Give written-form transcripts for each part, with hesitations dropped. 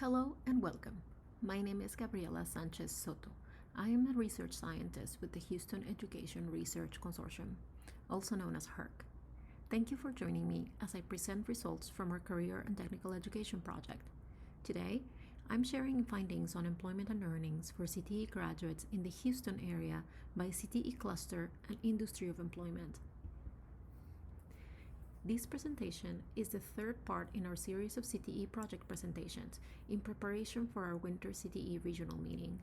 Hello and welcome. My name is Gabriela Sanchez Soto. I am a research scientist with the Houston Education Research Consortium, also known as HERC. Thank you for joining me as I present results from our Career and Technical Education project. Today, I'm sharing findings on employment and earnings for CTE graduates in the Houston area by CTE Cluster and Industry of Employment. This presentation is the third part in our series of CTE project presentations in preparation for our winter CTE regional meeting.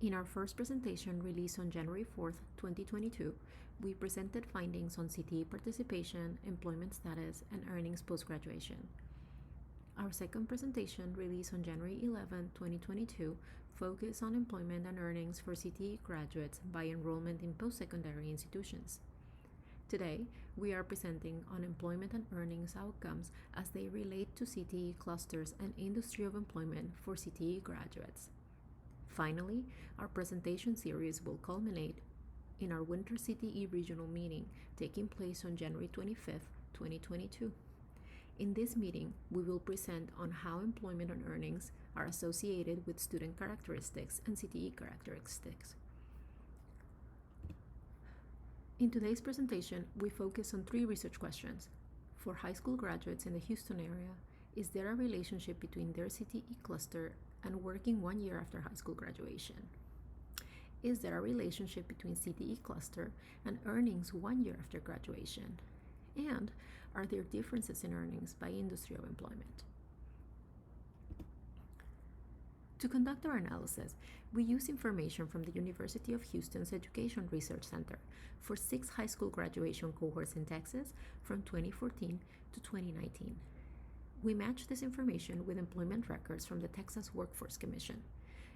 In our first presentation released on January 4th, 2022, we presented findings on CTE participation, employment status, and earnings post-graduation. Our second presentation released on January 11, 2022, focused on employment and earnings for CTE graduates by enrollment in post-secondary institutions. Today, we are presenting on employment and earnings outcomes as they relate to CTE clusters and industry of employment for CTE graduates. Finally, our presentation series will culminate in our winter CTE regional meeting taking place on January 25th, 2022. In this meeting, we will present on how employment and earnings are associated with student characteristics and CTE characteristics. In today's presentation, we focus on three research questions. For high school graduates in the Houston area, is there a relationship between their CTE cluster and working 1 year after high school graduation? Is there a relationship between CTE cluster and earnings 1 year after graduation? And are there differences in earnings by industry of employment? To conduct our analysis, we use information from the University of Houston's Education Research Center for 6 high school graduation cohorts in Texas from 2014 to 2019. We matched this information with employment records from the Texas Workforce Commission.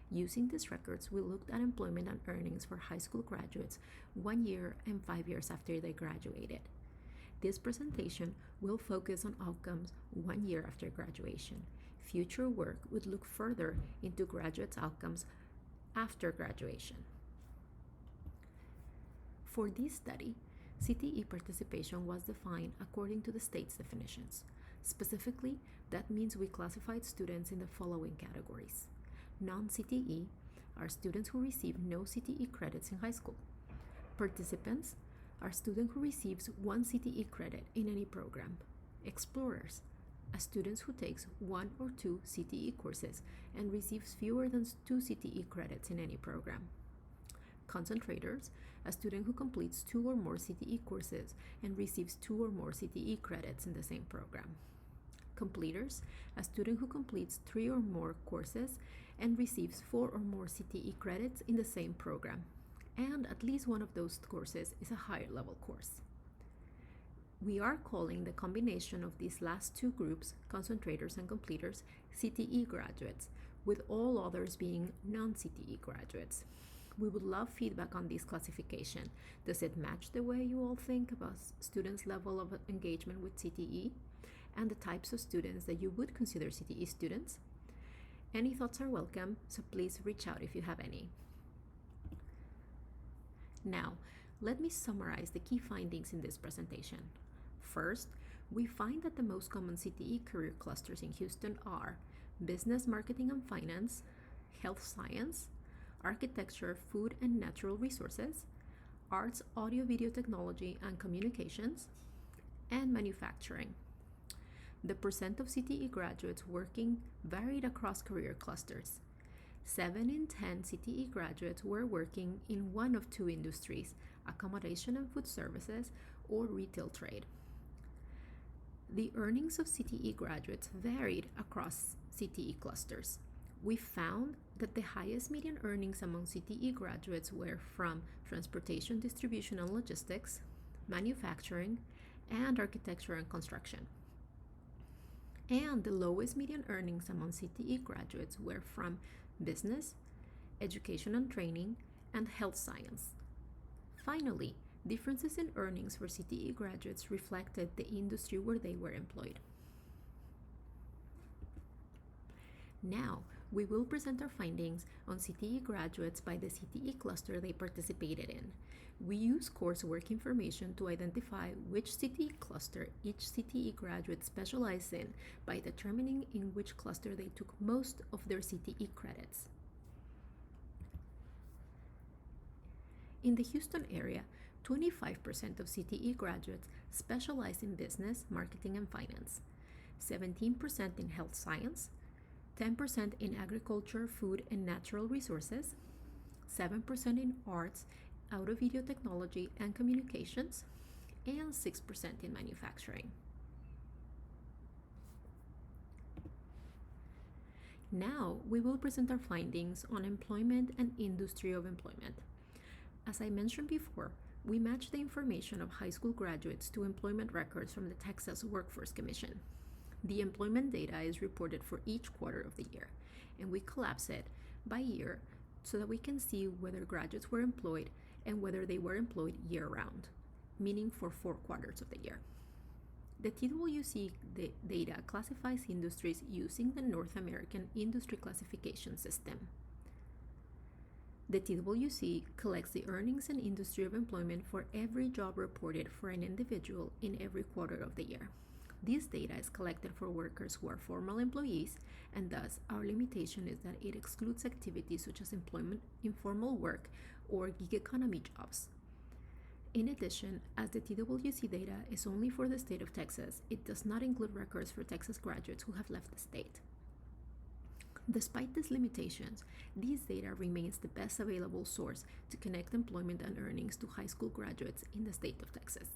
Using these records, we looked at employment and earnings for high school graduates 1 year and 5 years after they graduated. This presentation will focus on outcomes 1 year after graduation. Future work would look further into graduates' outcomes after graduation. For this study, CTE participation was defined according to the state's definitions. Specifically, that means we classified students in the following categories. Non-CTE are students who receive no CTE credits in high school. Participants are students who receives 1 CTE credit in any program. Explorers are students who takes 1 or 2 CTE courses and receives fewer than 2 CTE credits in any program. Concentrators, a student who completes 2 or more CTE courses and receives 2 or more CTE credits in the same program. Completers, a student who completes 3 or more courses and receives 4 or more CTE credits in the same program, and at least one of those courses is a higher level course. We are calling the combination of these last 2 groups, concentrators and completers, CTE graduates, with all others being non-CTE graduates. We would love feedback on this classification. Does it match the way you all think about students' level of engagement with CTE and the types of students that you would consider CTE students? Any thoughts are welcome, so please reach out if you have any. Now, let me summarize the key findings in this presentation. First, we find that the most common CTE career clusters in Houston are business, marketing and finance, health science, architecture, food and natural resources, arts, audio, video technology and communications, and manufacturing. The percent of CTE graduates working varied across career clusters. 7 in 10 CTE graduates were working in one of 2 industries, accommodation and food services or retail trade. The earnings of CTE graduates varied across CTE clusters. We found that the highest median earnings among CTE graduates were from transportation, distribution and logistics, manufacturing, and architecture and construction. And the lowest median earnings among CTE graduates were from business, education and training, and health science. Finally, differences in earnings for CTE graduates reflected the industry where they were employed. Now, We will present our findings on CTE graduates by the CTE cluster they participated in. We use coursework information to identify which CTE cluster each CTE graduate specialized in by determining in which cluster they took most of their CTE credits. In the Houston area, 25% of CTE graduates specialize in business, marketing, and finance, 17% in health science, 10% in agriculture, food, and natural resources, 7% in arts, audio-video technology and communications, and 6% in manufacturing. Now, we will present our findings on employment and industry of employment. As I mentioned before, we match the information of high school graduates to employment records from the Texas Workforce Commission. The employment data is reported for each quarter of the year, and we collapse it by year so that we can see whether graduates were employed and whether they were employed year-round, meaning for 4 quarters of the year. The TWC data classifies industries using the North American Industry Classification System. The TWC collects the earnings and industry of employment for every job reported for an individual in every quarter of the year. This data is collected for workers who are formal employees, and thus our limitation is that it excludes activities such as employment, informal work, or gig economy jobs. In addition, as the TWC data is only for the state of Texas, it does not include records for Texas graduates who have left the state. Despite these limitations, these data remains the best available source to connect employment and earnings to high school graduates in the state of Texas.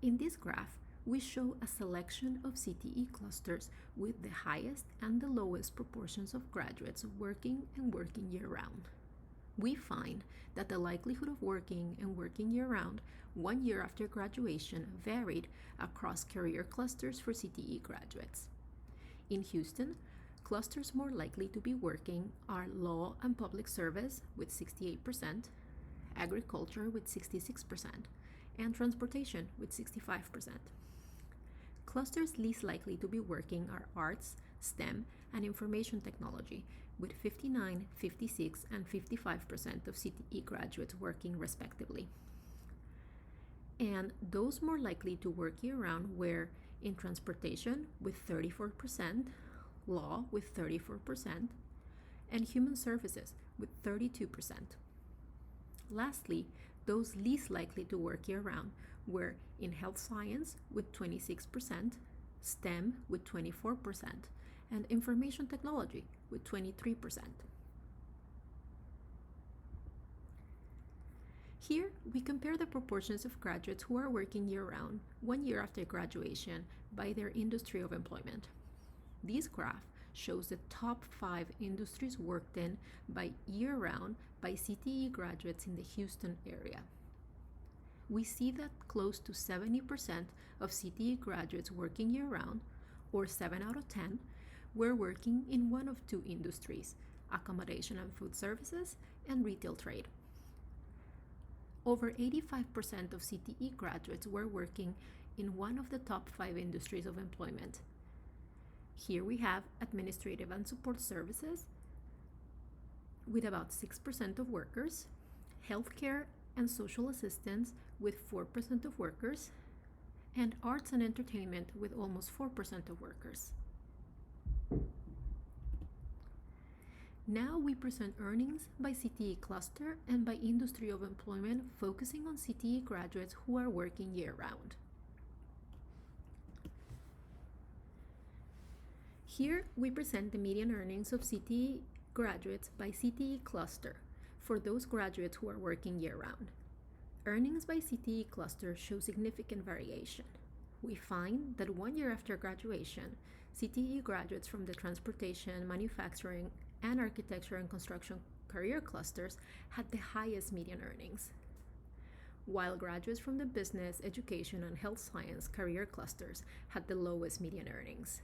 In this graph, we show a selection of CTE clusters with the highest and the lowest proportions of graduates working and working year-round. We find that the likelihood of working and working year-round 1 year after graduation varied across career clusters for CTE graduates. In Houston, clusters more likely to be working are law and public service with 68%, agriculture with 66%, and transportation with 65%. Clusters least likely to be working are arts, STEM, and information technology, with 59, 56, and 55% of CTE graduates working respectively. And those more likely to work year-round were in transportation with 34%, law with 34%, and human services with 32%. Lastly, those least likely to work year-round were in health science with 26%, STEM with 24%, and information technology with 23%. Here, we compare the proportions of graduates who are working year-round 1 year after graduation by their industry of employment. This graph shows the top 5 industries worked in by year-round by CTE graduates in the Houston area. We see that close to 70% of CTE graduates working year-round, or 7 out of 10, were working in one of 2 industries, accommodation and food services and retail trade. Over 85% of CTE graduates were working in one of the top 5 industries of employment. Here we have administrative and support services with about 6% of workers, healthcare and social assistance with 4% of workers, and arts and entertainment with almost 4% of workers. Now we present earnings by CTE cluster and by industry of employment, focusing on CTE graduates who are working year-round. Here we present the median earnings of CTE graduates by CTE cluster for those graduates who are working year-round. Earnings by CTE cluster show significant variation. We find that 1 year after graduation, CTE graduates from the transportation, manufacturing, and architecture and construction career clusters had the highest median earnings, while graduates from the business, education, and health science career clusters had the lowest median earnings.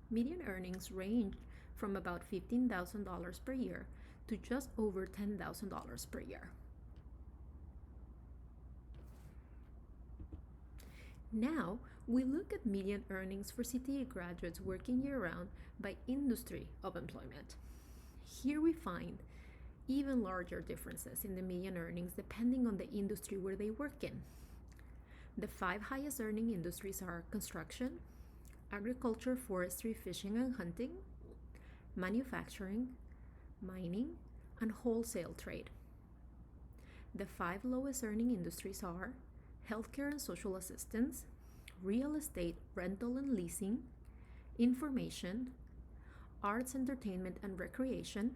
Median earnings ranged from about $15,000 per year to just over $10,000 per year. Now, we look at median earnings for CTE graduates working year-round by industry of employment. Here we find even larger differences in the median earnings depending on the industry where they work in. The 5 highest earning industries are construction, agriculture, forestry, fishing and hunting, manufacturing, mining, and wholesale trade. The 5 lowest earning industries are healthcare and social assistance, real estate, rental and leasing, information, arts, entertainment and recreation,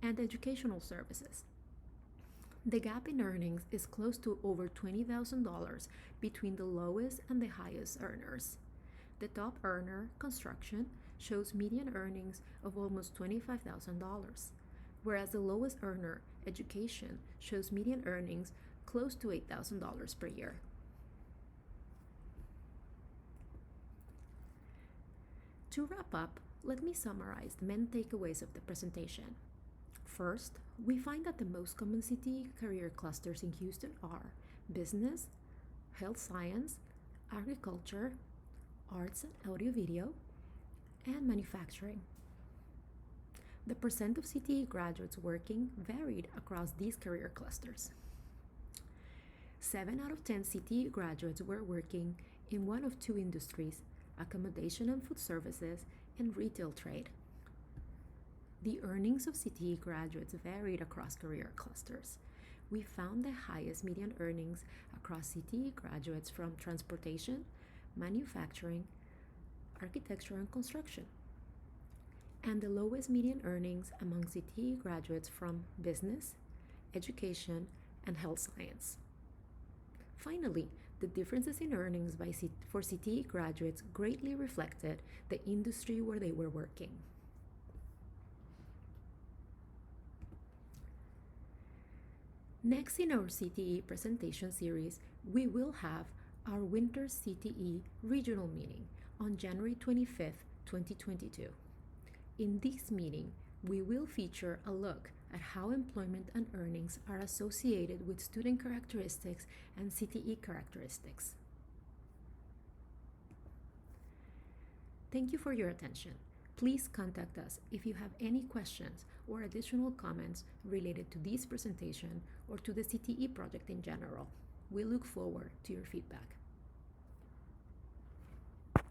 and educational services. The gap in earnings is close to over $20,000 between the lowest and the highest earners. The top earner, construction, shows median earnings of almost $25,000, whereas the lowest earner, education, shows median earnings close to $8,000 per year. To wrap up, let me summarize the main takeaways of the presentation. First, we find that the most common CTE career clusters in Houston are business, health science, agriculture, arts and audio-video, and manufacturing. The percent of CTE graduates working varied across these career clusters. 7 out of 10 CTE graduates were working in one of 2 industries, accommodation and food services, and retail trade. The earnings of CTE graduates varied across career clusters. We found the highest median earnings across CTE graduates from transportation, manufacturing, architecture, and construction, and the lowest median earnings among CTE graduates from business, education, and health science. Finally, the differences in earnings for CTE graduates greatly reflected the industry where they were working. Next in our CTE Presentation Series, we will have our Winter CTE Regional Meeting on January 25th, 2022. In this meeting, we will feature a look at how employment and earnings are associated with student characteristics and CTE characteristics. Thank you for your attention. Please contact us if you have any questions or additional comments related to this presentation or to the CTE project in general. We look forward to your feedback.